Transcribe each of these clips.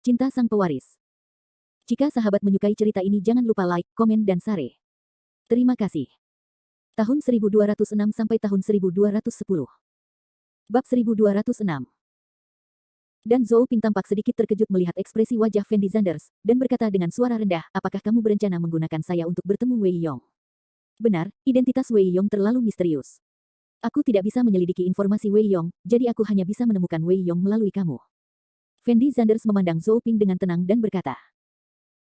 Cinta Sang Pewaris. Jika sahabat menyukai cerita ini jangan lupa like, komen dan share. Terima kasih. Tahun 1206 sampai tahun 1210. Bab 1206. Dan Zhou Ping tampak sedikit terkejut melihat ekspresi wajah Fendi Zanders, dan berkata dengan suara rendah, apakah kamu berencana menggunakan saya untuk bertemu Wei Yong? Benar, identitas Wei Yong terlalu misterius. Aku tidak bisa menyelidiki informasi Wei Yong, jadi aku hanya bisa menemukan Wei Yong melalui kamu. Fendi Zanders memandang Zhou Ping dengan tenang dan berkata,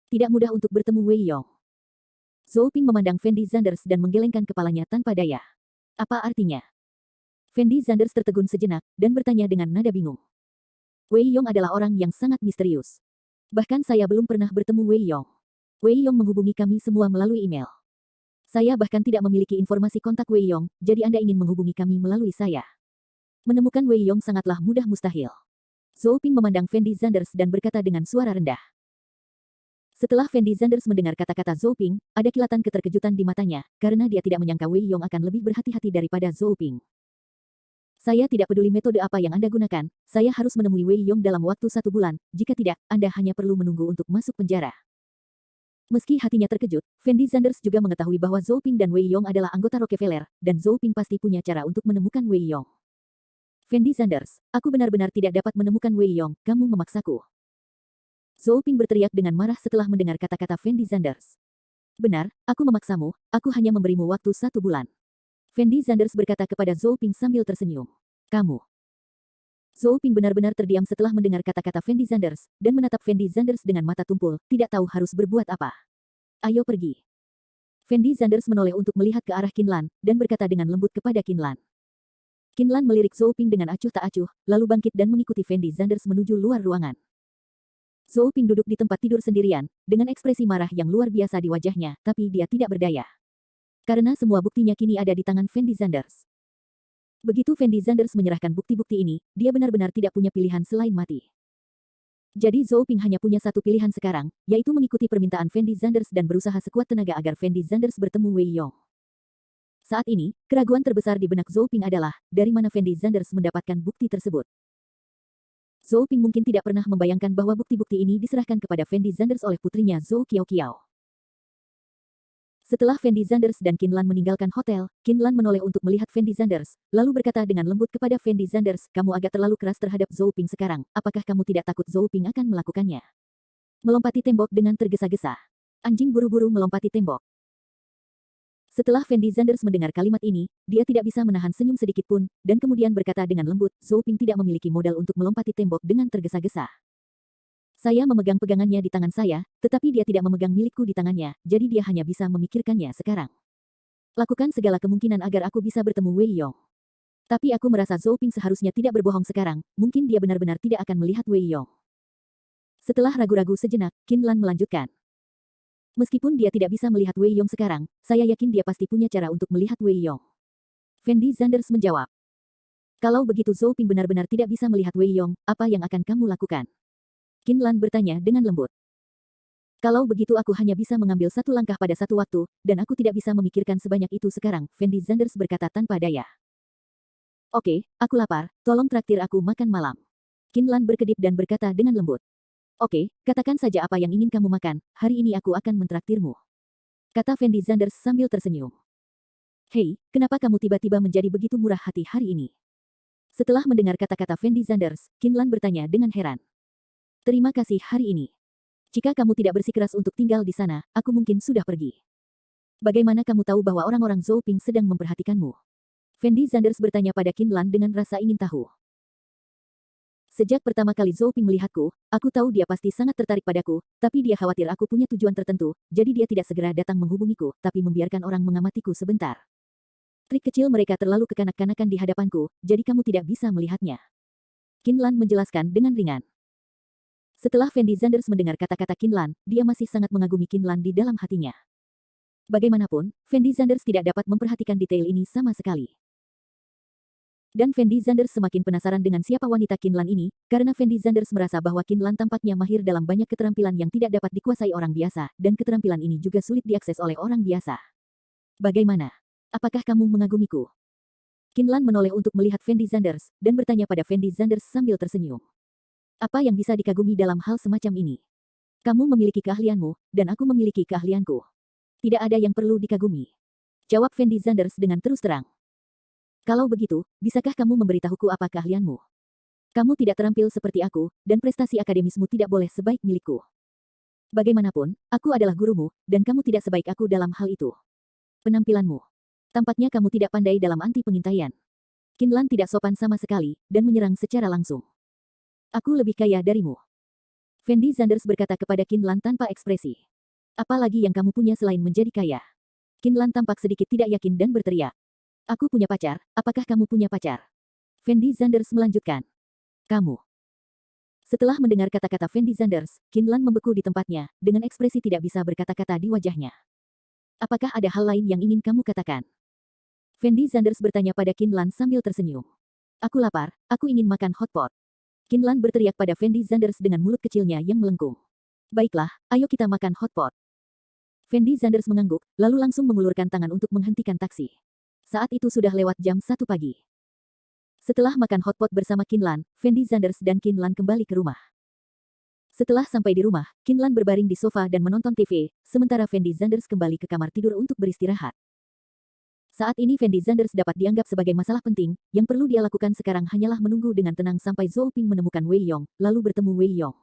tidak mudah untuk bertemu Wei Yong. Zhou Ping memandang Fendi Zanders dan menggelengkan kepalanya tanpa daya. Apa artinya? Fendi Zanders tertegun sejenak, dan bertanya dengan nada bingung. Wei Yong adalah orang yang sangat misterius. Bahkan saya belum pernah bertemu Wei Yong. Wei Yong menghubungi kami semua melalui email. Saya bahkan tidak memiliki informasi kontak Wei Yong, jadi Anda ingin menghubungi kami melalui saya. Menemukan Wei Yong sangatlah mudah mustahil. Zhou Ping memandang Fendi Zanders dan berkata dengan suara rendah. Setelah Fendi Zanders mendengar kata-kata Zhou Ping, ada kilatan keterkejutan di matanya, karena dia tidak menyangka Wei Yong akan lebih berhati-hati daripada Zhou Ping. Saya tidak peduli metode apa yang Anda gunakan, saya harus menemui Wei Yong dalam waktu 1 bulan, jika tidak, Anda hanya perlu menunggu untuk masuk penjara. Meski hatinya terkejut, Fendi Zanders juga mengetahui bahwa Zhou Ping dan Wei Yong adalah anggota Rockefeller, dan Zhou Ping pasti punya cara untuk menemukan Wei Yong. Fendi Zanders, aku benar-benar tidak dapat menemukan Wei Yong, kamu memaksaku. Zhou Ping berteriak dengan marah setelah mendengar kata-kata Fendi Zanders. Benar, aku memaksamu, aku hanya memberimu waktu 1 bulan. Fendi Zanders berkata kepada Zhou Ping sambil tersenyum. Kamu. Zhou Ping benar-benar terdiam setelah mendengar kata-kata Fendi Zanders, dan menatap Fendi Zanders dengan mata tumpul, tidak tahu harus berbuat apa. Ayo pergi. Fendi Zanders menoleh untuk melihat ke arah Qin Lan, dan berkata dengan lembut kepada Qin Lan. Qin Lan melirik Zhou Ping dengan acuh tak acuh, lalu bangkit dan mengikuti Fendi Zanders menuju luar ruangan. Zhou Ping duduk di tempat tidur sendirian, dengan ekspresi marah yang luar biasa di wajahnya, tapi dia tidak berdaya. Karena semua buktinya kini ada di tangan Fendi Zanders. Begitu Fendi Zanders menyerahkan bukti-bukti ini, dia benar-benar tidak punya pilihan selain mati. Jadi Zhou Ping hanya punya satu pilihan sekarang, yaitu mengikuti permintaan Fendi Zanders dan berusaha sekuat tenaga agar Fendi Zanders bertemu Wei Yong. Saat ini, keraguan terbesar di benak Zhou Ping adalah, dari mana Fendi Zanders mendapatkan bukti tersebut. Zhou Ping mungkin tidak pernah membayangkan bahwa bukti-bukti ini diserahkan kepada Fendi Zanders oleh putrinya Zhou Qiaoqiao. Setelah Fendi Zanders dan Qin Lan meninggalkan hotel, Qin Lan menoleh untuk melihat Fendi Zanders, lalu berkata dengan lembut kepada Fendi Zanders, kamu agak terlalu keras terhadap Zhou Ping sekarang, apakah kamu tidak takut Zhou Ping akan melakukannya? Melompati tembok dengan tergesa-gesa. Anjing buru-buru melompati tembok. Setelah Fendi Zanders mendengar kalimat ini, dia tidak bisa menahan senyum sedikit pun, dan kemudian berkata dengan lembut, Zhou Ping tidak memiliki modal untuk melompati tembok dengan tergesa-gesa. Saya memegang pegangannya di tangan saya, tetapi dia tidak memegang milikku di tangannya, jadi dia hanya bisa memikirkannya sekarang. Lakukan segala kemungkinan agar aku bisa bertemu Wei Yong. Tapi aku merasa Zhou Ping seharusnya tidak berbohong sekarang, mungkin dia benar-benar tidak akan melihat Wei Yong. Setelah ragu-ragu sejenak, Qin Lan melanjutkan. Meskipun dia tidak bisa melihat Wei Yong sekarang, saya yakin dia pasti punya cara untuk melihat Wei Yong. Fendi Zanders menjawab. Kalau begitu Zhou Ping benar-benar tidak bisa melihat Wei Yong, apa yang akan kamu lakukan? Qin Lan bertanya dengan lembut. Kalau begitu aku hanya bisa mengambil satu langkah pada satu waktu, dan aku tidak bisa memikirkan sebanyak itu sekarang, Fendi Zanders berkata tanpa daya. Oke, aku lapar, tolong traktir aku makan malam. Qin Lan berkedip dan berkata dengan lembut. Oke, katakan saja apa yang ingin kamu makan, hari ini aku akan mentraktirmu. Kata Fendi Zanders sambil tersenyum. Hei, kenapa kamu tiba-tiba menjadi begitu murah hati hari ini? Setelah mendengar kata-kata Fendi Zanders, Qin Lan bertanya dengan heran. Terima kasih hari ini. Jika kamu tidak bersikeras untuk tinggal di sana, aku mungkin sudah pergi. Bagaimana kamu tahu bahwa orang-orang Zhou Ping sedang memperhatikanmu? Fendi Zanders bertanya pada Qin Lan dengan rasa ingin tahu. Sejak pertama kali Zhou Ping melihatku, aku tahu dia pasti sangat tertarik padaku, tapi dia khawatir aku punya tujuan tertentu, jadi dia tidak segera datang menghubungiku, tapi membiarkan orang mengamatiku sebentar. Trik kecil mereka terlalu kekanak-kanakan di hadapanku, jadi kamu tidak bisa melihatnya. Qin Lan menjelaskan dengan ringan. Setelah Fendi Zanders mendengar kata-kata Qin Lan, dia masih sangat mengagumi Qin Lan di dalam hatinya. Bagaimanapun, Fendi Zanders tidak dapat memperhatikan detail ini sama sekali. Dan Fendi Zanders semakin penasaran dengan siapa wanita Qin Lan ini, karena Fendi Zanders merasa bahwa Qin Lan tampaknya mahir dalam banyak keterampilan yang tidak dapat dikuasai orang biasa, dan keterampilan ini juga sulit diakses oleh orang biasa. Bagaimana? Apakah kamu mengagumiku? Qin Lan menoleh untuk melihat Fendi Zanders, dan bertanya pada Fendi Zanders sambil tersenyum. Apa yang bisa dikagumi dalam hal semacam ini? Kamu memiliki keahlianmu, dan aku memiliki keahlianku. Tidak ada yang perlu dikagumi. Jawab Fendi Zanders dengan terus terang. Kalau begitu, bisakah kamu memberitahuku apa keahlianmu? Kamu tidak terampil seperti aku, dan prestasi akademismu tidak boleh sebaik milikku. Bagaimanapun, aku adalah gurumu, dan kamu tidak sebaik aku dalam hal itu. Penampilanmu. Tampaknya kamu tidak pandai dalam anti pengintaian. Qin Lan tidak sopan sama sekali, dan menyerang secara langsung. Aku lebih kaya darimu. Fendi Zanders berkata kepada Qin Lan tanpa ekspresi. Apa lagi yang kamu punya selain menjadi kaya? Qin Lan tampak sedikit tidak yakin dan berteriak. Aku punya pacar, apakah kamu punya pacar? Fendi Zanders melanjutkan. Kamu. Setelah mendengar kata-kata Fendi Zanders, Qin Lan membeku di tempatnya, dengan ekspresi tidak bisa berkata-kata di wajahnya. Apakah ada hal lain yang ingin kamu katakan? Fendi Zanders bertanya pada Qin Lan sambil tersenyum. Aku lapar, aku ingin makan hotpot. Qin Lan berteriak pada Fendi Zanders dengan mulut kecilnya yang melengkung. Baiklah, ayo kita makan hotpot. Fendi Zanders mengangguk, lalu langsung mengulurkan tangan untuk menghentikan taksi. Saat itu sudah lewat jam 1 pagi. Setelah makan hotpot bersama Qin Lan, Fendi Zanders dan Qin Lan kembali ke rumah. Setelah sampai di rumah, Qin Lan berbaring di sofa dan menonton TV, sementara Fendi Zanders kembali ke kamar tidur untuk beristirahat. Saat ini Fendi Zanders dapat dianggap sebagai masalah penting, yang perlu dia lakukan sekarang hanyalah menunggu dengan tenang sampai Zhou Ping menemukan Wei Yong, lalu bertemu Wei Yong.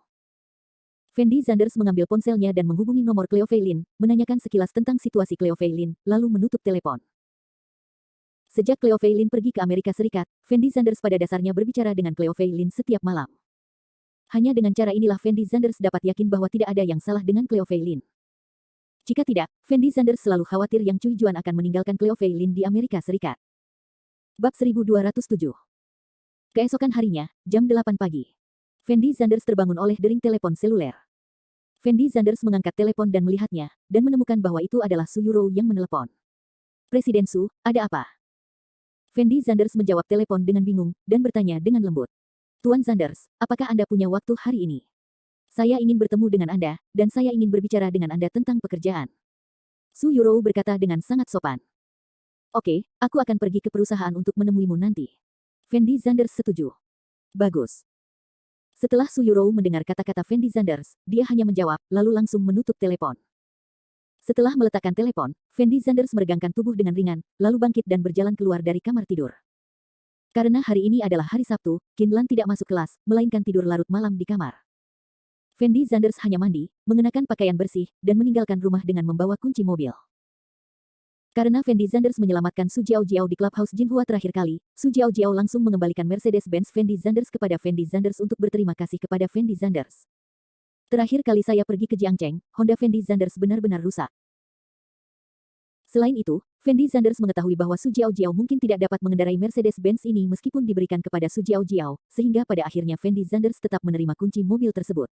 Fendi Zanders mengambil ponselnya dan menghubungi nomor Cleo Fei Lin, menanyakan sekilas tentang situasi Cleo Fei Lin, lalu menutup telepon. Sejak Cleo Fei Lin pergi ke Amerika Serikat, Fendi Zanders pada dasarnya berbicara dengan Cleo Fei Lin setiap malam. Hanya dengan cara inilah Fendi Zanders dapat yakin bahwa tidak ada yang salah dengan Cleo Fei Lin. Jika tidak, Fendi Zanders selalu khawatir Yang Cui Juan akan meninggalkan Cleo Fei Lin di Amerika Serikat. Bab 1207. Keesokan harinya, jam 8 pagi. Fendi Zanders terbangun oleh dering telepon seluler. Fendi Zanders mengangkat telepon dan melihatnya, dan menemukan bahwa itu adalah Su Yuro yang menelepon. Presiden Su, ada apa? Fendi Zanders menjawab telepon dengan bingung, dan bertanya dengan lembut. Tuan Zanders, apakah Anda punya waktu hari ini? Saya ingin bertemu dengan Anda, dan saya ingin berbicara dengan Anda tentang pekerjaan. Su Yuro berkata dengan sangat sopan. Oke, aku akan pergi ke perusahaan untuk menemuimu nanti. Fendi Zanders setuju. Bagus. Setelah Su Yuro mendengar kata-kata Fendi Zanders, dia hanya menjawab, lalu langsung menutup telepon. Setelah meletakkan telepon, Fendi Zanders meregangkan tubuh dengan ringan, lalu bangkit dan berjalan keluar dari kamar tidur. Karena hari ini adalah hari Sabtu, Qin Lan tidak masuk kelas, melainkan tidur larut malam di kamar. Fendi Zanders hanya mandi, mengenakan pakaian bersih, dan meninggalkan rumah dengan membawa kunci mobil. Karena Fendi Zanders menyelamatkan Su Jiao di Clubhouse Jinhua terakhir kali, Su Jiao langsung mengembalikan Mercedes-Benz Fendi Zanders kepada Fendi Zanders untuk berterima kasih kepada Fendi Zanders. Terakhir kali saya pergi ke Jiangcheng, Honda Fendi Zanders benar-benar rusak. Selain itu, Fendi Zanders mengetahui bahwa Su Jiao mungkin tidak dapat mengendarai Mercedes-Benz ini meskipun diberikan kepada Su Jiao, sehingga pada akhirnya Fendi Zanders tetap menerima kunci mobil tersebut.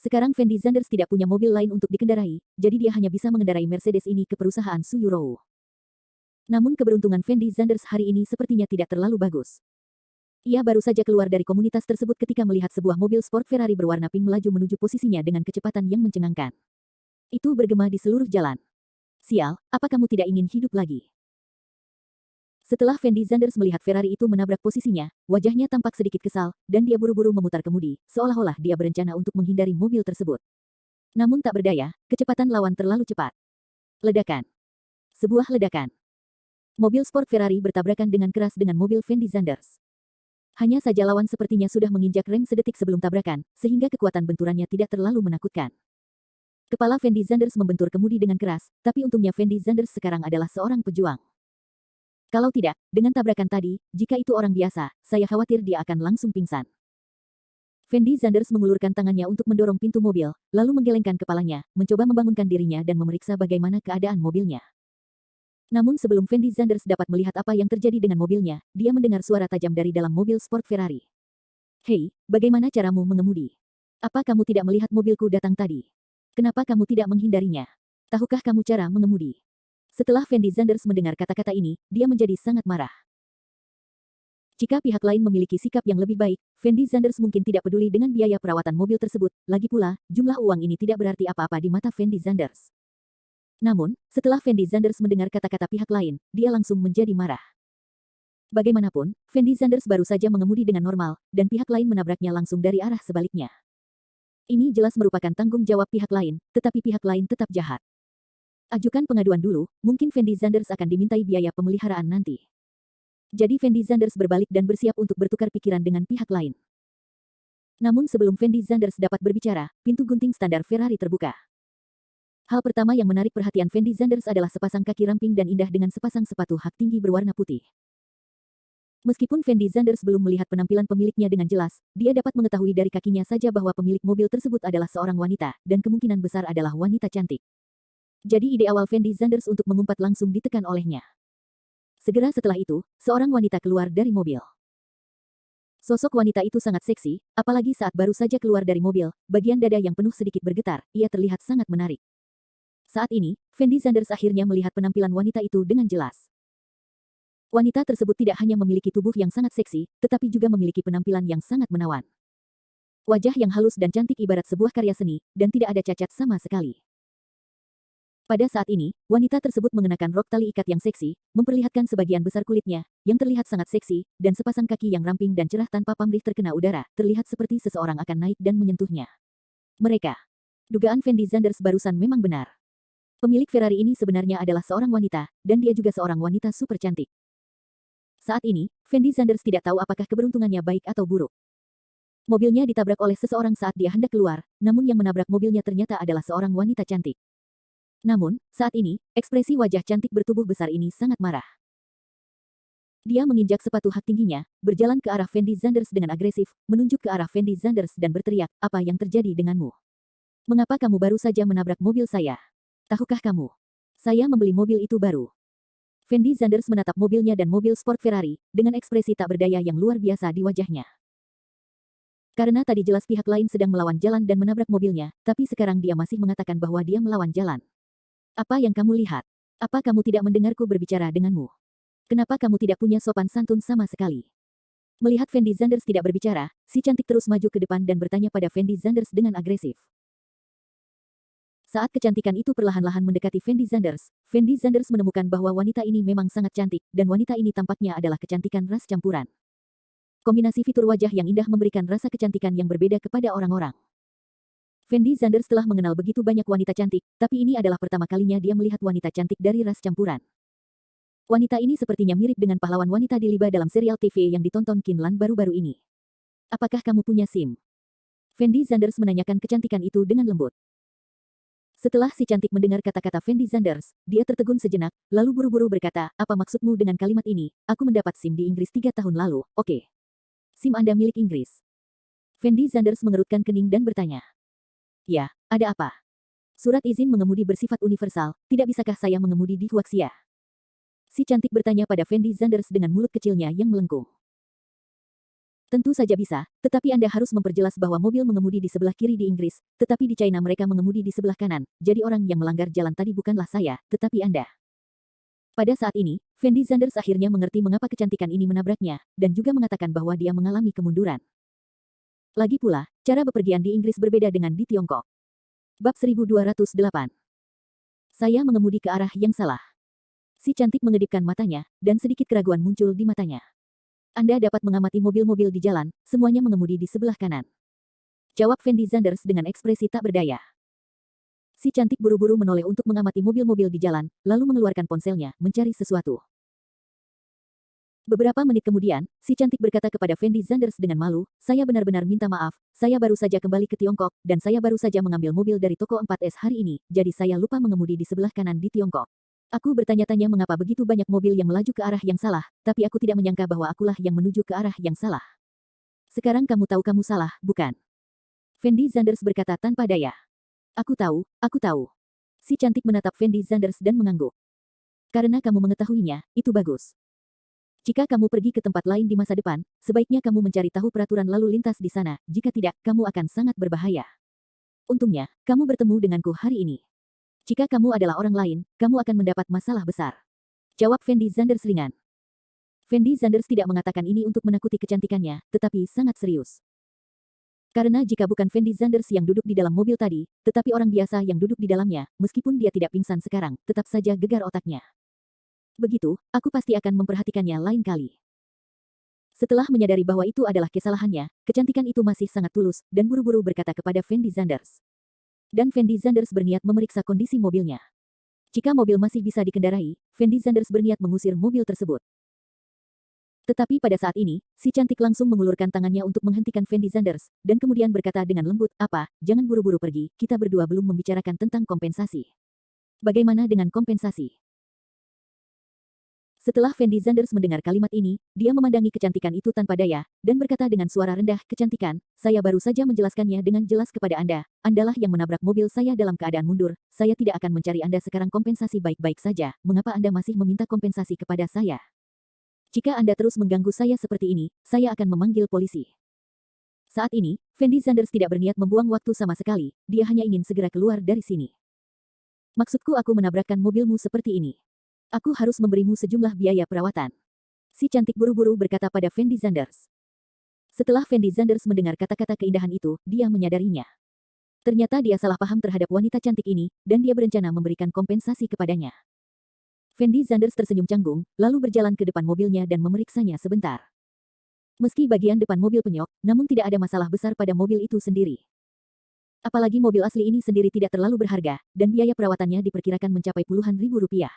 Sekarang Fendi Zanders tidak punya mobil lain untuk dikendarai, jadi dia hanya bisa mengendarai Mercedes ini ke perusahaan Su Yuro. Namun keberuntungan Fendi Zanders hari ini sepertinya tidak terlalu bagus. Ia baru saja keluar dari komunitas tersebut ketika melihat sebuah mobil sport Ferrari berwarna pink melaju menuju posisinya dengan kecepatan yang mencengangkan. Itu bergema di seluruh jalan. Sial, apa kamu tidak ingin hidup lagi? Setelah Fendi Zanders melihat Ferrari itu menabrak posisinya, wajahnya tampak sedikit kesal, dan dia buru-buru memutar kemudi, seolah-olah dia berencana untuk menghindari mobil tersebut. Namun tak berdaya, kecepatan lawan terlalu cepat. Ledakan. Sebuah ledakan. Mobil sport Ferrari bertabrakan dengan keras dengan mobil Fendi Zanders. Hanya saja lawan sepertinya sudah menginjak rem sedetik sebelum tabrakan, sehingga kekuatan benturannya tidak terlalu menakutkan. Kepala Fendi Zanders membentur kemudi dengan keras, tapi untungnya Fendi Zanders sekarang adalah seorang pejuang. Kalau tidak, dengan tabrakan tadi, jika itu orang biasa, saya khawatir dia akan langsung pingsan. Fendi Zanders mengulurkan tangannya untuk mendorong pintu mobil, lalu menggelengkan kepalanya, mencoba membangunkan dirinya dan memeriksa bagaimana keadaan mobilnya. Namun sebelum Fendi Zanders dapat melihat apa yang terjadi dengan mobilnya, dia mendengar suara tajam dari dalam mobil sport Ferrari. Hei, bagaimana caramu mengemudi? Apa kamu tidak melihat mobilku datang tadi? Kenapa kamu tidak menghindarinya? Tahukah kamu cara mengemudi? Setelah Fendi Zanders mendengar kata-kata ini, dia menjadi sangat marah. Jika pihak lain memiliki sikap yang lebih baik, Fendi Zanders mungkin tidak peduli dengan biaya perawatan mobil tersebut, lagi pula, jumlah uang ini tidak berarti apa-apa di mata Fendi Zanders. Namun, setelah Fendi Zanders mendengar kata-kata pihak lain, dia langsung menjadi marah. Bagaimanapun, Fendi Zanders baru saja mengemudi dengan normal, dan pihak lain menabraknya langsung dari arah sebaliknya. Ini jelas merupakan tanggung jawab pihak lain, tetapi pihak lain tetap jahat. Ajukan pengaduan dulu, mungkin Fendi Zanders akan dimintai biaya pemeliharaan nanti. Jadi Fendi Zanders berbalik dan bersiap untuk bertukar pikiran dengan pihak lain. Namun sebelum Fendi Zanders dapat berbicara, pintu gunting standar Ferrari terbuka. Hal pertama yang menarik perhatian Fendi Zanders adalah sepasang kaki ramping dan indah dengan sepasang sepatu hak tinggi berwarna putih. Meskipun Fendi Zanders belum melihat penampilan pemiliknya dengan jelas, dia dapat mengetahui dari kakinya saja bahwa pemilik mobil tersebut adalah seorang wanita, dan kemungkinan besar adalah wanita cantik. Jadi ide awal Fendi Zanders untuk mengumpat langsung ditekan olehnya. Segera setelah itu, seorang wanita keluar dari mobil. Sosok wanita itu sangat seksi, apalagi saat baru saja keluar dari mobil, bagian dada yang penuh sedikit bergetar, ia terlihat sangat menarik. Saat ini, Fendi Zanders akhirnya melihat penampilan wanita itu dengan jelas. Wanita tersebut tidak hanya memiliki tubuh yang sangat seksi, tetapi juga memiliki penampilan yang sangat menawan. Wajah yang halus dan cantik ibarat sebuah karya seni, dan tidak ada cacat sama sekali. Pada saat ini, wanita tersebut mengenakan rok tali ikat yang seksi, memperlihatkan sebagian besar kulitnya, yang terlihat sangat seksi, dan sepasang kaki yang ramping dan cerah tanpa pamrih terkena udara, terlihat seperti seseorang akan naik dan menyentuhnya. Mereka. Dugaan Fendi Zanders barusan memang benar. Pemilik Ferrari ini sebenarnya adalah seorang wanita, dan dia juga seorang wanita super cantik. Saat ini, Fendi Zanders tidak tahu apakah keberuntungannya baik atau buruk. Mobilnya ditabrak oleh seseorang saat dia hendak keluar, namun yang menabrak mobilnya ternyata adalah seorang wanita cantik. Namun, saat ini, ekspresi wajah cantik bertubuh besar ini sangat marah. Dia menginjak sepatu hak tingginya, berjalan ke arah Fendi Zanders dengan agresif, menunjuk ke arah Fendi Zanders dan berteriak, "Apa yang terjadi denganmu? Mengapa kamu baru saja menabrak mobil saya? Tahukah kamu? Saya membeli mobil itu baru." Fendi Zanders menatap mobilnya dan mobil sport Ferrari, dengan ekspresi tak berdaya yang luar biasa di wajahnya. Karena tadi jelas pihak lain sedang melawan jalan dan menabrak mobilnya, tapi sekarang dia masih mengatakan bahwa dia melawan jalan. "Apa yang kamu lihat? Apa kamu tidak mendengarku berbicara denganmu? Kenapa kamu tidak punya sopan santun sama sekali?" Melihat Fendi Zanders tidak berbicara, si cantik terus maju ke depan dan bertanya pada Fendi Zanders dengan agresif. Saat kecantikan itu perlahan-lahan mendekati Fendi Zanders menemukan bahwa wanita ini memang sangat cantik, dan wanita ini tampaknya adalah kecantikan ras campuran. Kombinasi fitur wajah yang indah memberikan rasa kecantikan yang berbeda kepada orang-orang. Fendi Zanders telah mengenal begitu banyak wanita cantik, tapi ini adalah pertama kalinya dia melihat wanita cantik dari ras campuran. Wanita ini sepertinya mirip dengan pahlawan wanita Diliba dalam serial TV yang ditonton Kinlan baru-baru ini. "Apakah kamu punya SIM?" Fendi Zanders menanyakan kecantikan itu dengan lembut. Setelah si cantik mendengar kata-kata Fendi Zanders, dia tertegun sejenak, lalu buru-buru berkata, "Apa maksudmu dengan kalimat ini? Aku mendapat SIM di Inggris 3 tahun lalu, oke. SIM Anda milik Inggris?" Fendi Zanders mengerutkan kening dan bertanya. "Ya, ada apa? Surat izin mengemudi bersifat universal, tidak bisakah saya mengemudi di Huaxia?" Si cantik bertanya pada Fendi Zanders dengan mulut kecilnya yang melengkung. "Tentu saja bisa, tetapi Anda harus memperjelas bahwa mobil mengemudi di sebelah kiri di Inggris, tetapi di China mereka mengemudi di sebelah kanan, jadi orang yang melanggar jalan tadi bukanlah saya, tetapi Anda." Pada saat ini, Fendi Zanders akhirnya mengerti mengapa kecantikan ini menabraknya, dan juga mengatakan bahwa dia mengalami kemunduran. Lagi pula, cara bepergian di Inggris berbeda dengan di Tiongkok. Bab 1208. Saya mengemudi ke arah yang salah. Si cantik mengedipkan matanya, dan sedikit keraguan muncul di matanya. "Anda dapat mengamati mobil-mobil di jalan, semuanya mengemudi di sebelah kanan," jawab Fendi Zanders dengan ekspresi tak berdaya. Si cantik buru-buru menoleh untuk mengamati mobil-mobil di jalan, lalu mengeluarkan ponselnya, mencari sesuatu. Beberapa menit kemudian, si cantik berkata kepada Fendi Zanders dengan malu, "Saya benar-benar minta maaf, saya baru saja kembali ke Tiongkok, dan saya baru saja mengambil mobil dari toko 4S hari ini, jadi saya lupa mengemudi di sebelah kanan di Tiongkok. Aku bertanya-tanya mengapa begitu banyak mobil yang melaju ke arah yang salah, tapi aku tidak menyangka bahwa akulah yang menuju ke arah yang salah. Sekarang kamu tahu kamu salah, bukan?" Fendi Zanders berkata tanpa daya. Aku tahu. Si cantik menatap Fendi Zanders dan mengangguk. "Karena kamu mengetahuinya, itu bagus. Jika kamu pergi ke tempat lain di masa depan, sebaiknya kamu mencari tahu peraturan lalu lintas di sana, jika tidak, kamu akan sangat berbahaya. Untungnya, kamu bertemu denganku hari ini. Jika kamu adalah orang lain, kamu akan mendapat masalah besar," jawab Fendi Zanders ringan. Fendi Zanders tidak mengatakan ini untuk menakuti kecantikannya, tetapi sangat serius. Karena jika bukan Fendi Zanders yang duduk di dalam mobil tadi, tetapi orang biasa yang duduk di dalamnya, meskipun dia tidak pingsan sekarang, tetap saja gegar otaknya. "Begitu, aku pasti akan memperhatikannya lain kali." Setelah menyadari bahwa itu adalah kesalahannya, kecantikan itu masih sangat tulus, dan buru-buru berkata kepada Fendi Zanders. Dan Fendi Zanders berniat memeriksa kondisi mobilnya. Jika mobil masih bisa dikendarai, Fendi Zanders berniat mengusir mobil tersebut. Tetapi pada saat ini, si cantik langsung mengulurkan tangannya untuk menghentikan Fendi Zanders, dan kemudian berkata dengan lembut, "Apa, jangan buru-buru pergi, kita berdua belum membicarakan tentang kompensasi. Bagaimana dengan kompensasi?" Setelah Fendi Zanders mendengar kalimat ini, dia memandangi kecantikan itu tanpa daya, dan berkata dengan suara rendah, "Kecantikan, saya baru saja menjelaskannya dengan jelas kepada Anda. Andalah yang menabrak mobil saya dalam keadaan mundur. Saya tidak akan mencari Anda sekarang kompensasi baik-baik saja. Mengapa Anda masih meminta kompensasi kepada saya? Jika Anda terus mengganggu saya seperti ini, saya akan memanggil polisi." Saat ini, Fendi Zanders tidak berniat membuang waktu sama sekali, dia hanya ingin segera keluar dari sini. "Maksudku aku menabrakkan mobilmu seperti ini. Aku harus memberimu sejumlah biaya perawatan." Si cantik buru-buru berkata pada Fendi Zanders. Setelah Fendi Zanders mendengar kata-kata keindahan itu, dia menyadarinya. Ternyata dia salah paham terhadap wanita cantik ini, dan dia berencana memberikan kompensasi kepadanya. Fendi Zanders tersenyum canggung, lalu berjalan ke depan mobilnya dan memeriksanya sebentar. Meski bagian depan mobil penyok, namun tidak ada masalah besar pada mobil itu sendiri. Apalagi mobil asli ini sendiri tidak terlalu berharga, dan biaya perawatannya diperkirakan mencapai puluhan ribu rupiah.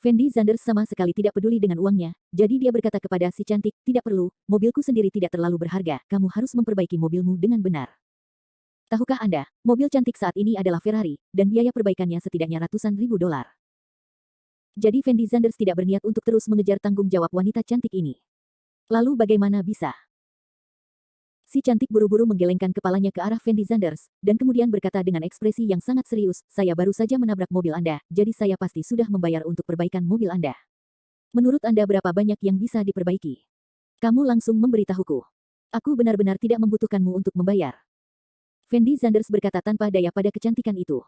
Fendi Zanders sama sekali tidak peduli dengan uangnya, jadi dia berkata kepada si cantik, "Tidak perlu, mobilku sendiri tidak terlalu berharga, kamu harus memperbaiki mobilmu dengan benar. Tahukah Anda, mobil cantik saat ini adalah Ferrari, dan biaya perbaikannya setidaknya ratusan ribu dolar." Jadi Fendi Zanders tidak berniat untuk terus mengejar tanggung jawab wanita cantik ini. Lalu bagaimana bisa? Si cantik buru-buru menggelengkan kepalanya ke arah Fendi Zanders, dan kemudian berkata dengan ekspresi yang sangat serius, "Saya baru saja menabrak mobil Anda, jadi saya pasti sudah membayar untuk perbaikan mobil Anda. Menurut Anda berapa banyak yang bisa diperbaiki? Kamu langsung memberitahuku. Aku benar-benar tidak membutuhkanmu untuk membayar." Fendi Zanders berkata tanpa daya pada kecantikan itu.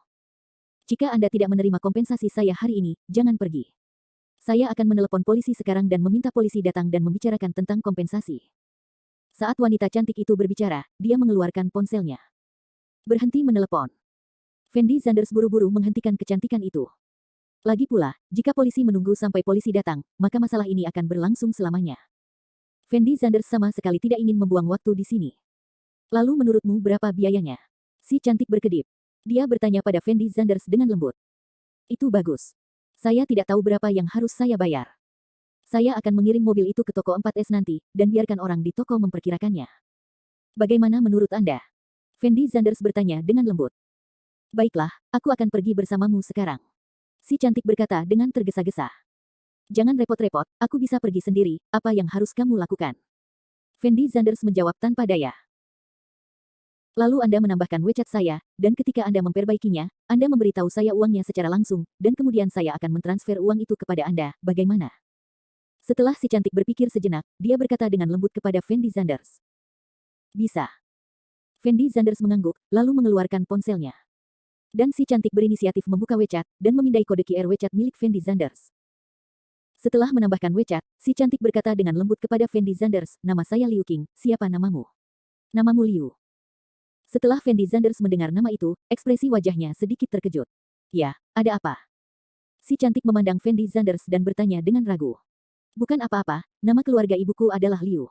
"Jika Anda tidak menerima kompensasi saya hari ini, jangan pergi. Saya akan menelepon polisi sekarang dan meminta polisi datang dan membicarakan tentang kompensasi." Saat wanita cantik itu berbicara, dia mengeluarkan ponselnya. "Berhenti menelepon." Fendi Zanders buru-buru menghentikan kecantikan itu. Lagi pula, jika polisi menunggu sampai polisi datang, maka masalah ini akan berlangsung selamanya. Fendi Zanders sama sekali tidak ingin membuang waktu di sini. "Lalu menurutmu berapa biayanya?" Si cantik berkedip. Dia bertanya pada Fendi Zanders dengan lembut. "Itu bagus. Saya tidak tahu berapa yang harus saya bayar. Saya akan mengirim mobil itu ke toko 4S nanti, dan biarkan orang di toko memperkirakannya. Bagaimana menurut Anda?" Fendi Zanders bertanya dengan lembut. "Baiklah, aku akan pergi bersamamu sekarang." Si cantik berkata dengan tergesa-gesa. "Jangan repot-repot, aku bisa pergi sendiri, apa yang harus kamu lakukan?" Fendi Zanders menjawab tanpa daya. "Lalu Anda menambahkan WeChat saya, dan ketika Anda memperbaikinya, Anda memberitahu saya uangnya secara langsung, dan kemudian saya akan mentransfer uang itu kepada Anda, bagaimana?" Setelah si cantik berpikir sejenak, dia berkata dengan lembut kepada Fendi Zanders. "Bisa." Fendi Zanders mengangguk, lalu mengeluarkan ponselnya. Dan si cantik berinisiatif membuka WeChat, dan memindai kode QR WeChat milik Fendi Zanders. Setelah menambahkan WeChat, si cantik berkata dengan lembut kepada Fendi Zanders, "Nama saya Liu Qing, siapa namamu?" "Namamu Liu." Setelah Fendi Zanders mendengar nama itu, ekspresi wajahnya sedikit terkejut. "Ya, ada apa?" Si cantik memandang Fendi Zanders dan bertanya dengan ragu. "Bukan apa-apa, nama keluarga ibuku adalah Liu."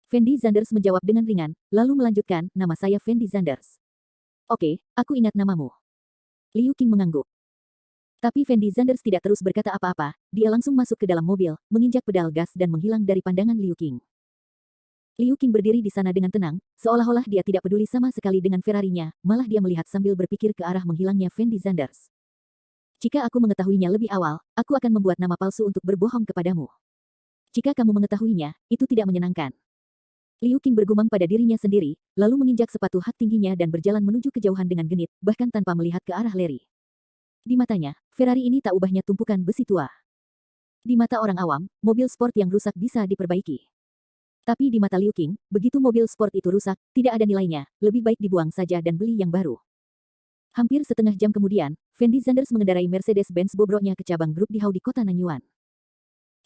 Fendi Zanders menjawab dengan ringan, lalu melanjutkan, "Nama saya Fendi Zanders." "Oke, aku ingat namamu." Liu Qing mengangguk. Tapi Fendi Zanders tidak terus berkata apa-apa, dia langsung masuk ke dalam mobil, menginjak pedal gas dan menghilang dari pandangan Liu Qing. Liu Qing berdiri di sana dengan tenang, seolah-olah dia tidak peduli sama sekali dengan Ferrarinya, malah dia melihat sambil berpikir ke arah menghilangnya Fendi Zanders. "Jika aku mengetahuinya lebih awal, aku akan membuat nama palsu untuk berbohong kepadamu. Jika kamu mengetahuinya, itu tidak menyenangkan." Liu Qing bergumam pada dirinya sendiri, lalu menginjak sepatu hak tingginya dan berjalan menuju kejauhan dengan genit, bahkan tanpa melihat ke arah Larry. Di matanya, Ferrari ini tak ubahnya tumpukan besi tua. Di mata orang awam, mobil sport yang rusak bisa diperbaiki. Tapi di mata Liu Qing, begitu mobil sport itu rusak, tidak ada nilainya, lebih baik dibuang saja dan beli yang baru. Hampir setengah jam kemudian, Fendi Zanders mengendarai Mercedes-Benz bobroknya ke cabang grup di Hau di kota Nanyuan.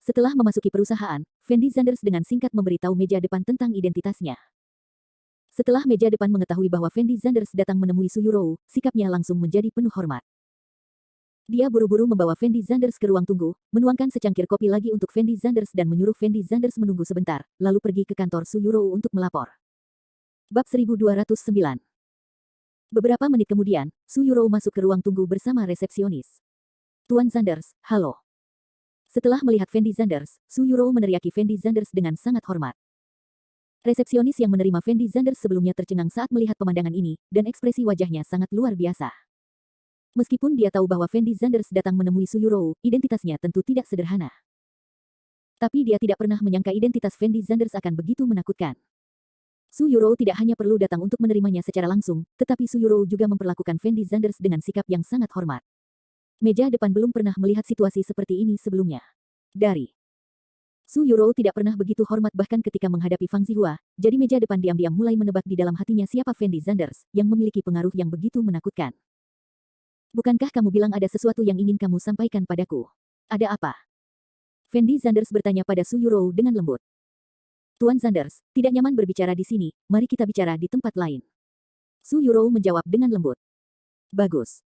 Setelah memasuki perusahaan, Fendi Zanders dengan singkat memberitahu meja depan tentang identitasnya. Setelah meja depan mengetahui bahwa Fendi Zanders datang menemui Su Yurou, sikapnya langsung menjadi penuh hormat. Dia buru-buru membawa Fendi Zanders ke ruang tunggu, menuangkan secangkir kopi lagi untuk Fendi Zanders dan menyuruh Fendi Zanders menunggu sebentar, lalu pergi ke kantor Su Yurou untuk melapor. Bab 1209. Beberapa menit kemudian, Su Yurou masuk ke ruang tunggu bersama resepsionis. Tuan Zanders, halo. Setelah melihat Fendi Zanders, Su Yurou meneriaki Fendi Zanders dengan sangat hormat. Resepsionis yang menerima Fendi Zanders sebelumnya tercengang saat melihat pemandangan ini, dan ekspresi wajahnya sangat luar biasa. Meskipun dia tahu bahwa Fendi Zanders datang menemui Su Yurou, identitasnya tentu tidak sederhana. Tapi dia tidak pernah menyangka identitas Fendi Zanders akan begitu menakutkan. Su Yurou tidak hanya perlu datang untuk menerimanya secara langsung, tetapi Su Yurou juga memperlakukan Fendi Zanders dengan sikap yang sangat hormat. Meja depan belum pernah melihat situasi seperti ini sebelumnya. Dari Su Yurou tidak pernah begitu hormat bahkan ketika menghadapi Fang Zihua, jadi meja depan diam-diam mulai menebak di dalam hatinya siapa Fendi Zanders, yang memiliki pengaruh yang begitu menakutkan. Bukankah kamu bilang ada sesuatu yang ingin kamu sampaikan padaku? Ada apa? Fendi Zanders bertanya pada Su Yurou dengan lembut. Tuan Zanders, tidak nyaman berbicara di sini, mari kita bicara di tempat lain. Su Yurou menjawab dengan lembut. Bagus.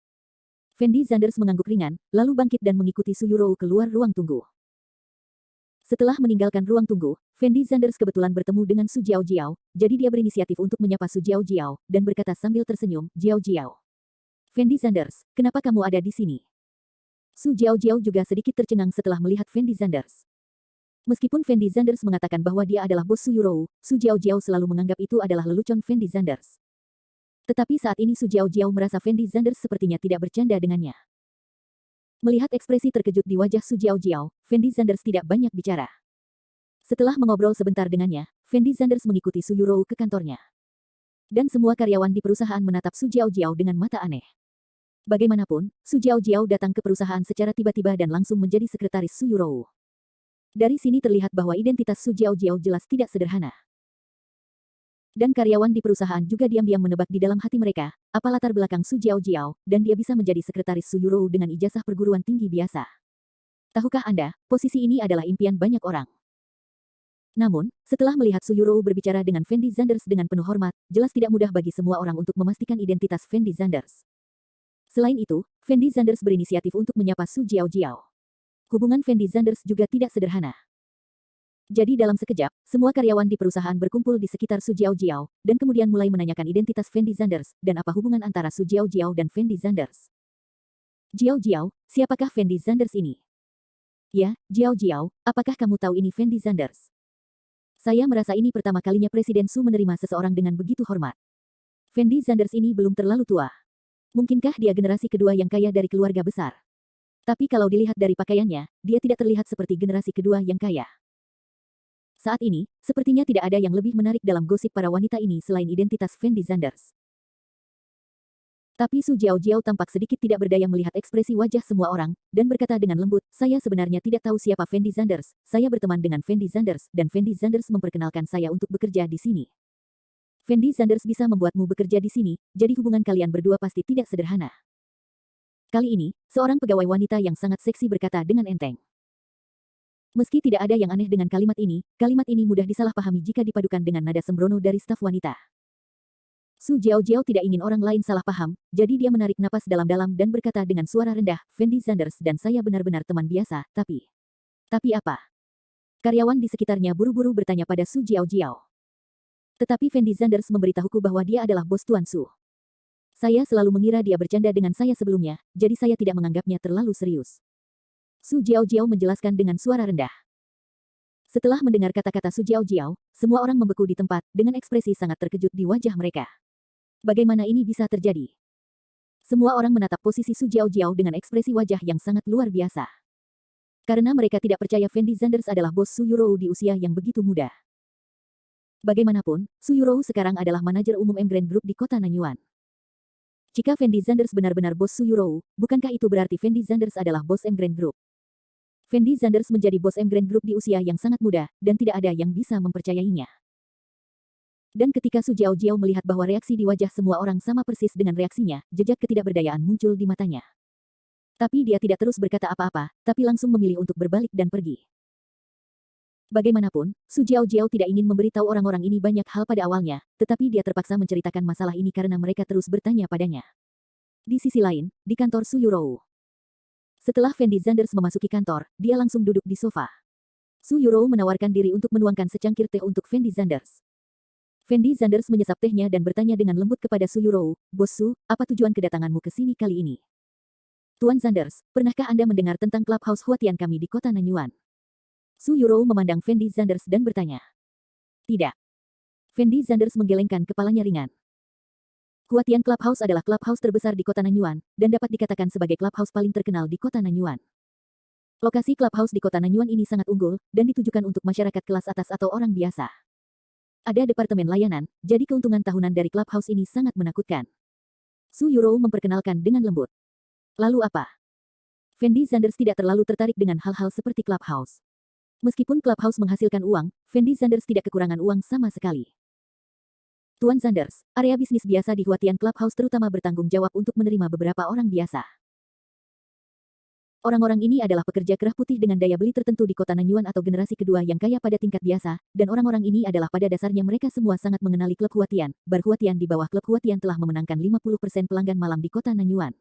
Fendi Zanders mengangguk ringan, lalu bangkit dan mengikuti Su Yurou keluar ruang tunggu. Setelah meninggalkan ruang tunggu, Fendi Zanders kebetulan bertemu dengan Su Jiao Jiao, jadi dia berinisiatif untuk menyapa Su Jiao Jiao, dan berkata sambil tersenyum, Jiao Jiao. Fendi Zanders, kenapa kamu ada di sini? Su Jiao Jiao juga sedikit tercengang setelah melihat Fendi Zanders. Meskipun Fendi Zanders mengatakan bahwa dia adalah bos Su Yurou, Su Jiao Jiao selalu menganggap itu adalah lelucon Fendi Zanders. Tetapi saat ini Su Jiao Jiao merasa Fendi Zanders sepertinya tidak bercanda dengannya. Melihat ekspresi terkejut di wajah Su Jiao Jiao, Fendi Zanders tidak banyak bicara. Setelah mengobrol sebentar dengannya, Fendi Zanders mengikuti Su Yurou ke kantornya. Dan semua karyawan di perusahaan menatap Su Jiao Jiao dengan mata aneh. Bagaimanapun, Su Jiao Jiao datang ke perusahaan secara tiba-tiba dan langsung menjadi sekretaris Su Yurou. Dari sini terlihat bahwa identitas Su Jiao Jiao jelas tidak sederhana. Dan karyawan di perusahaan juga diam-diam menebak di dalam hati mereka, apa latar belakang Su Jiao Jiao, dan dia bisa menjadi sekretaris Su Yurou dengan ijazah perguruan tinggi biasa. Tahukah Anda, posisi ini adalah impian banyak orang. Namun, setelah melihat Su Yurou berbicara dengan Fendi Zanders dengan penuh hormat, jelas tidak mudah bagi semua orang untuk memastikan identitas Fendi Zanders. Selain itu, Fendi Zanders berinisiatif untuk menyapa Su Jiao Jiao. Hubungan Fendi Zanders juga tidak sederhana. Jadi dalam sekejap, semua karyawan di perusahaan berkumpul di sekitar Su Jiao Jiao, dan kemudian mulai menanyakan identitas Fendi Zanders, dan apa hubungan antara Su Jiao Jiao dan Fendi Zanders. Jiao Jiao, siapakah Fendi Zanders ini? Ya, Jiao Jiao, apakah kamu tahu ini Fendi Zanders? Saya merasa ini pertama kalinya Presiden Su menerima seseorang dengan begitu hormat. Fendi Zanders ini belum terlalu tua. Mungkinkah dia generasi kedua yang kaya dari keluarga besar? Tapi kalau dilihat dari pakaiannya, dia tidak terlihat seperti generasi kedua yang kaya. Saat ini, sepertinya tidak ada yang lebih menarik dalam gosip para wanita ini selain identitas Fendi Zanders. Tapi Su Jiao Jiao tampak sedikit tidak berdaya melihat ekspresi wajah semua orang, dan berkata dengan lembut, saya sebenarnya tidak tahu siapa Fendi Zanders, saya berteman dengan Fendi Zanders, dan Fendi Zanders memperkenalkan saya untuk bekerja di sini. Fendi Zanders bisa membuatmu bekerja di sini, jadi hubungan kalian berdua pasti tidak sederhana. Kali ini, seorang pegawai wanita yang sangat seksi berkata dengan enteng. Meski tidak ada yang aneh dengan kalimat ini mudah disalahpahami jika dipadukan dengan nada sembrono dari staf wanita. Su Jiao Jiao tidak ingin orang lain salah paham, jadi dia menarik napas dalam-dalam dan berkata dengan suara rendah, Fendi Zanders dan saya benar-benar teman biasa, tapi apa? Karyawan di sekitarnya buru-buru bertanya pada Su Jiao Jiao. Tetapi Fendi Zanders memberitahuku bahwa dia adalah bos Tuan Su. Saya selalu mengira dia bercanda dengan saya sebelumnya, jadi saya tidak menganggapnya terlalu serius. Su Jiao Jiao menjelaskan dengan suara rendah. Setelah mendengar kata-kata Su Jiao Jiao, semua orang membeku di tempat, dengan ekspresi sangat terkejut di wajah mereka. Bagaimana ini bisa terjadi? Semua orang menatap posisi Su Jiao Jiao dengan ekspresi wajah yang sangat luar biasa. Karena mereka tidak percaya Fendi Zanders adalah bos Su Yurou di usia yang begitu muda. Bagaimanapun, Su Yurou sekarang adalah manajer umum Emgrand Group di kota Nanyuan. Jika Fendi Zanders benar-benar bos Su Yurou, bukankah itu berarti Fendi Zanders adalah bos Emgrand Group? Fendi Zanders menjadi bos Emgrand Group di usia yang sangat muda, dan tidak ada yang bisa mempercayainya. Dan ketika Su Jiao Jiao melihat bahwa reaksi di wajah semua orang sama persis dengan reaksinya, jejak ketidakberdayaan muncul di matanya. Tapi dia tidak terus berkata apa-apa, tapi langsung memilih untuk berbalik dan pergi. Bagaimanapun, Su Jiao Jiao tidak ingin memberitahu orang-orang ini banyak hal pada awalnya, tetapi dia terpaksa menceritakan masalah ini karena mereka terus bertanya padanya. Di sisi lain, di kantor Su Yurou. Setelah Fendi Zanders memasuki kantor, dia langsung duduk di sofa. Su Yurou menawarkan diri untuk menuangkan secangkir teh untuk Fendi Zanders. Fendi Zanders menyesap tehnya dan bertanya dengan lembut kepada Su Yurou, "Bos Su, apa tujuan kedatanganmu ke sini kali ini?" "Tuan Zanders, pernahkah Anda mendengar tentang Clubhouse Huatian kami di kota Nanyuan?" Su Yurou memandang Fendi Zanders dan bertanya. "Tidak." Fendi Zanders menggelengkan kepalanya ringan. Huatian Clubhouse adalah clubhouse terbesar di kota Nanyuan, dan dapat dikatakan sebagai clubhouse paling terkenal di kota Nanyuan. Lokasi clubhouse di kota Nanyuan ini sangat unggul, dan ditujukan untuk masyarakat kelas atas atau orang biasa. Ada departemen layanan, jadi keuntungan tahunan dari clubhouse ini sangat menakutkan. Su Yurou memperkenalkan dengan lembut. Lalu apa? Fendi Zanders tidak terlalu tertarik dengan hal-hal seperti clubhouse. Meskipun clubhouse menghasilkan uang, Fendi Zanders tidak kekurangan uang sama sekali. Tuan Zanders, area bisnis biasa di Huatian Clubhouse terutama bertanggung jawab untuk menerima beberapa orang biasa. Orang-orang ini adalah pekerja kerah putih dengan daya beli tertentu di kota Nanyuan atau generasi kedua yang kaya pada tingkat biasa, dan orang-orang ini adalah pada dasarnya mereka semua sangat mengenali klub Huatian. Bar Huatian di bawah klub Huatian telah memenangkan 50% pelanggan malam di kota Nanyuan.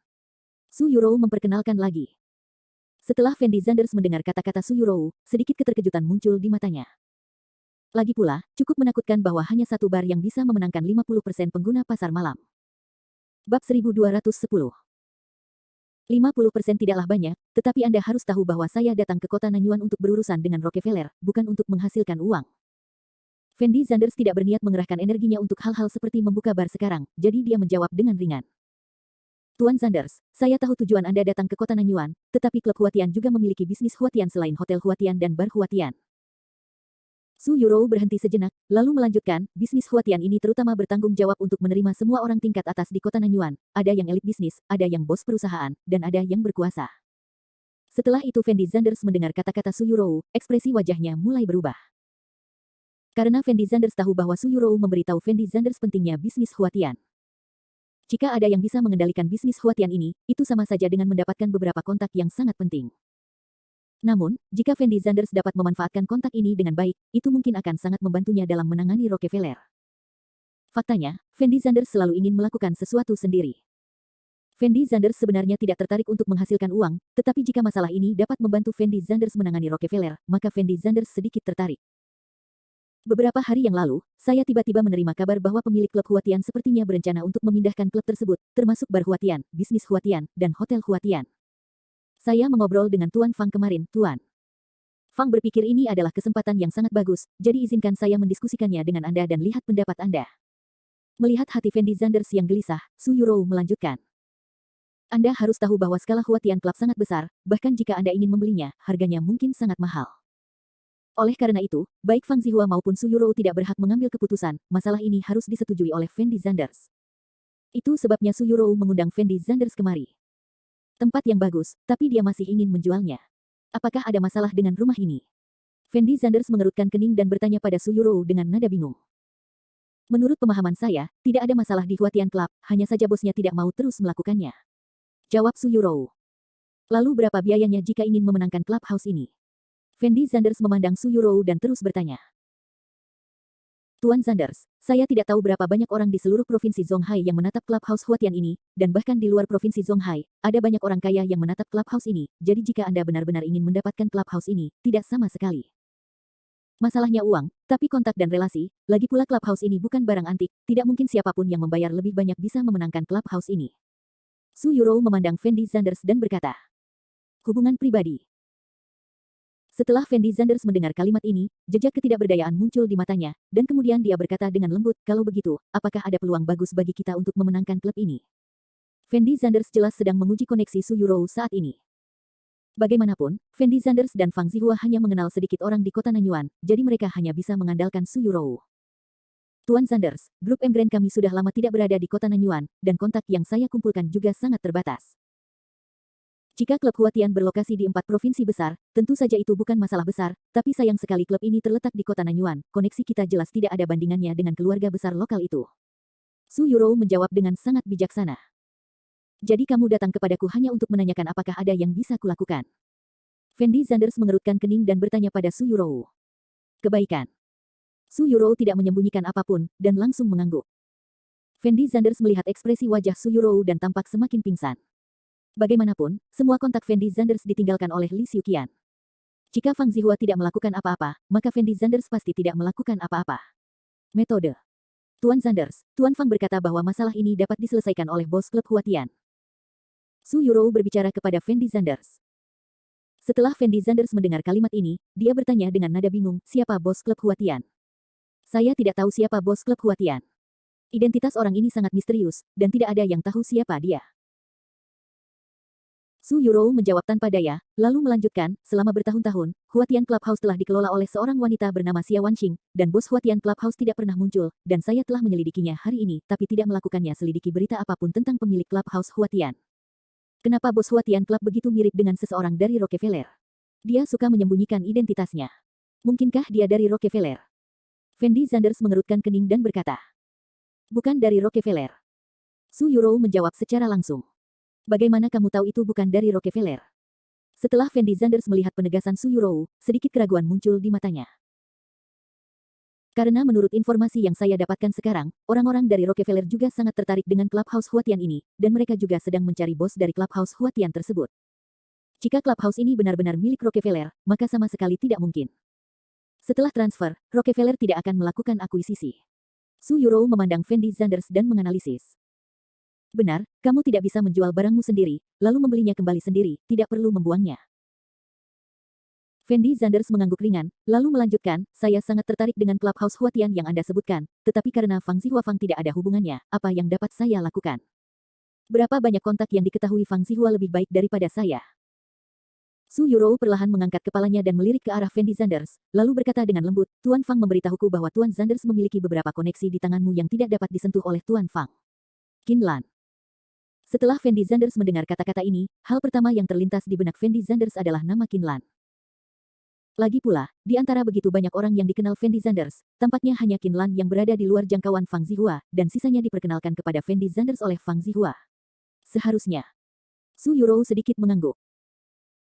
Su Yurou memperkenalkan lagi. Setelah Fendi Zanders mendengar kata-kata Su Yurou, sedikit keterkejutan muncul di matanya. Lagi pula, cukup menakutkan bahwa hanya satu bar yang bisa memenangkan 50% pengguna pasar malam. Bab 1210. 50% tidaklah banyak, tetapi Anda harus tahu bahwa saya datang ke kota Nanyuan untuk berurusan dengan Rockefeller, bukan untuk menghasilkan uang. Fendi Zanders tidak berniat mengerahkan energinya untuk hal-hal seperti membuka bar sekarang, jadi dia menjawab dengan ringan. Tuan Zanders, saya tahu tujuan Anda datang ke kota Nanyuan, tetapi klub Huatian juga memiliki bisnis Huatian selain hotel Huatian dan bar Huatian. Su Yurou berhenti sejenak, lalu melanjutkan, bisnis Huatian ini terutama bertanggung jawab untuk menerima semua orang tingkat atas di kota Nanyuan, ada yang elit bisnis, ada yang bos perusahaan, dan ada yang berkuasa. Setelah itu Fendi Zanders mendengar kata-kata Su Yurou, ekspresi wajahnya mulai berubah. Karena Fendi Zanders tahu bahwa Su Yurou memberitahu Fendi Zanders pentingnya bisnis Huatian. Jika ada yang bisa mengendalikan bisnis Huatian ini, itu sama saja dengan mendapatkan beberapa kontak yang sangat penting. Namun, jika Fendi Zanders dapat memanfaatkan kontak ini dengan baik, itu mungkin akan sangat membantunya dalam menangani Rockefeller. Faktanya, Fendi Zanders selalu ingin melakukan sesuatu sendiri. Fendi Zanders sebenarnya tidak tertarik untuk menghasilkan uang, tetapi jika masalah ini dapat membantu Fendi Zanders menangani Rockefeller, maka Fendi Zanders sedikit tertarik. Beberapa hari yang lalu, saya tiba-tiba menerima kabar bahwa pemilik klub Huatian sepertinya berencana untuk memindahkan klub tersebut, termasuk bar Huatian, bisnis Huatian, dan hotel Huatian. Saya mengobrol dengan Tuan Fang kemarin, Tuan. Fang berpikir ini adalah kesempatan yang sangat bagus, jadi izinkan saya mendiskusikannya dengan Anda dan lihat pendapat Anda. Melihat hati Fendi Zanders yang gelisah, Su Yurou melanjutkan. Anda harus tahu bahwa skala Huatian Club sangat besar, bahkan jika Anda ingin membelinya, harganya mungkin sangat mahal. Oleh karena itu, baik Fang Zihua maupun Su Yurou tidak berhak mengambil keputusan, masalah ini harus disetujui oleh Fendi Zanders. Itu sebabnya Su Yurou mengundang Fendi Zanders kemari. Tempat yang bagus, tapi dia masih ingin menjualnya. Apakah ada masalah dengan rumah ini? Fendi Zanders mengerutkan kening dan bertanya pada Su Yurou dengan nada bingung. Menurut pemahaman saya, tidak ada masalah di Huatian Club, hanya saja bosnya tidak mau terus melakukannya. Jawab Su Yurou. Lalu berapa biayanya jika ingin memenangkan clubhouse ini? Fendi Zanders memandang Su Yurou dan terus bertanya. Tuan Zanders, saya tidak tahu berapa banyak orang di seluruh provinsi Zhonghai yang menatap clubhouse Huatian ini, dan bahkan di luar provinsi Zhonghai, ada banyak orang kaya yang menatap clubhouse ini, jadi jika Anda benar-benar ingin mendapatkan clubhouse ini, tidak sama sekali. Masalahnya uang, tapi kontak dan relasi, lagi pula clubhouse ini bukan barang antik, tidak mungkin siapapun yang membayar lebih banyak bisa memenangkan clubhouse ini. Su Yurou memandang Fendi Zanders dan berkata. Hubungan pribadi. Setelah Fendi Zanders mendengar kalimat ini, jejak ketidakberdayaan muncul di matanya, dan kemudian dia berkata dengan lembut, kalau begitu, apakah ada peluang bagus bagi kita untuk memenangkan klub ini? Fendi Zanders jelas sedang menguji koneksi Su Yurou saat ini. Bagaimanapun, Fendi Zanders dan Fang Zihua hanya mengenal sedikit orang di kota Nanyuan, jadi mereka hanya bisa mengandalkan Su Yurou. Tuan Zanders, grup M Grand kami sudah lama tidak berada di kota Nanyuan, dan kontak yang saya kumpulkan juga sangat terbatas. Jika klub Huatian berlokasi di 4 provinsi besar, tentu saja itu bukan masalah besar, tapi sayang sekali klub ini terletak di kota Nanyuan, koneksi kita jelas tidak ada bandingannya dengan keluarga besar lokal itu. Su Yurou menjawab dengan sangat bijaksana. Jadi kamu datang kepadaku hanya untuk menanyakan apakah ada yang bisa kulakukan. Fendi Zanders mengerutkan kening dan bertanya pada Su Yurou. Kebaikan. Su Yurou tidak menyembunyikan apapun, dan langsung mengangguk. Fendi Zanders melihat ekspresi wajah Su Yurou dan tampak semakin pingsan. Bagaimanapun, semua kontak Fendi Zanders ditinggalkan oleh Li Xiuqian. Jika Fang Zihua tidak melakukan apa-apa, maka Fendi Zanders pasti tidak melakukan apa-apa. Metode. Tuan Zanders, Tuan Fang berkata bahwa masalah ini dapat diselesaikan oleh bos klub Huatian. Su Yurou berbicara kepada Fendi Zanders. Setelah Fendi Zanders mendengar kalimat ini, dia bertanya dengan nada bingung, siapa bos klub Huatian? Saya tidak tahu siapa bos klub Huatian. Identitas orang ini sangat misterius, dan tidak ada yang tahu siapa dia. Su Yurou menjawab tanpa daya, lalu melanjutkan, selama bertahun-tahun, Huatian Clubhouse telah dikelola oleh seorang wanita bernama Xia Wanxing, dan bos Huatian Clubhouse tidak pernah muncul, dan saya telah menyelidikinya hari ini, tapi tidak melakukannya selidiki berita apapun tentang pemilik Clubhouse Huatian. Kenapa bos Huatian Club begitu mirip dengan seseorang dari Rockefeller? Dia suka menyembunyikan identitasnya. Mungkinkah dia dari Rockefeller? Fendi Zanders mengerutkan kening dan berkata, bukan dari Rockefeller. Su Yurou menjawab secara langsung. Bagaimana kamu tahu itu bukan dari Rockefeller? Setelah Fendi Zanders melihat penegasan Su Yurou, sedikit keraguan muncul di matanya. Karena menurut informasi yang saya dapatkan sekarang, orang-orang dari Rockefeller juga sangat tertarik dengan Clubhouse Huatian ini, dan mereka juga sedang mencari bos dari Clubhouse Huatian tersebut. Jika Clubhouse ini benar-benar milik Rockefeller, maka sama sekali tidak mungkin. Setelah transfer, Rockefeller tidak akan melakukan akuisisi. Su Yurou memandang Fendi Zanders dan menganalisis. Benar, kamu tidak bisa menjual barangmu sendiri, lalu membelinya kembali sendiri, tidak perlu membuangnya. Fendi Zanders mengangguk ringan, lalu melanjutkan, saya sangat tertarik dengan Clubhouse Huatian yang Anda sebutkan, tetapi karena Fang Zihua tidak ada hubungannya, apa yang dapat saya lakukan? Berapa banyak kontak yang diketahui Fang Zihua lebih baik daripada saya? Su Yurou perlahan mengangkat kepalanya dan melirik ke arah Fendi Zanders, lalu berkata dengan lembut, Tuan Fang memberitahuku bahwa Tuan Zanders memiliki beberapa koneksi di tanganmu yang tidak dapat disentuh oleh Tuan Fang. Qin Lan. Setelah Fendi Zanders mendengar kata-kata ini, hal pertama yang terlintas di benak Fendi Zanders adalah nama Qin Lan. Lagi pula, di antara begitu banyak orang yang dikenal Fendi Zanders, tampaknya hanya Qin Lan yang berada di luar jangkauan Fang Zihua, dan sisanya diperkenalkan kepada Fendi Zanders oleh Fang Zihua. Seharusnya. Su Yurou sedikit mengangguk.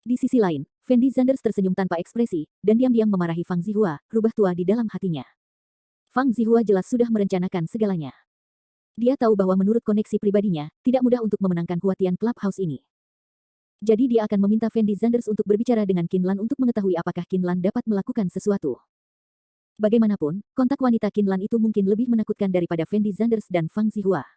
Di sisi lain, Fendi Zanders tersenyum tanpa ekspresi, dan diam-diam memarahi Fang Zihua, rubah tua di dalam hatinya. Fang Zihua jelas sudah merencanakan segalanya. Dia tahu bahwa menurut koneksi pribadinya, tidak mudah untuk memenangkan Huatian Clubhouse ini. Jadi dia akan meminta Fendi Zanders untuk berbicara dengan Qin Lan untuk mengetahui apakah Qin Lan dapat melakukan sesuatu. Bagaimanapun, kontak wanita Qin Lan itu mungkin lebih menakutkan daripada Fendi Zanders dan Fang Zihua.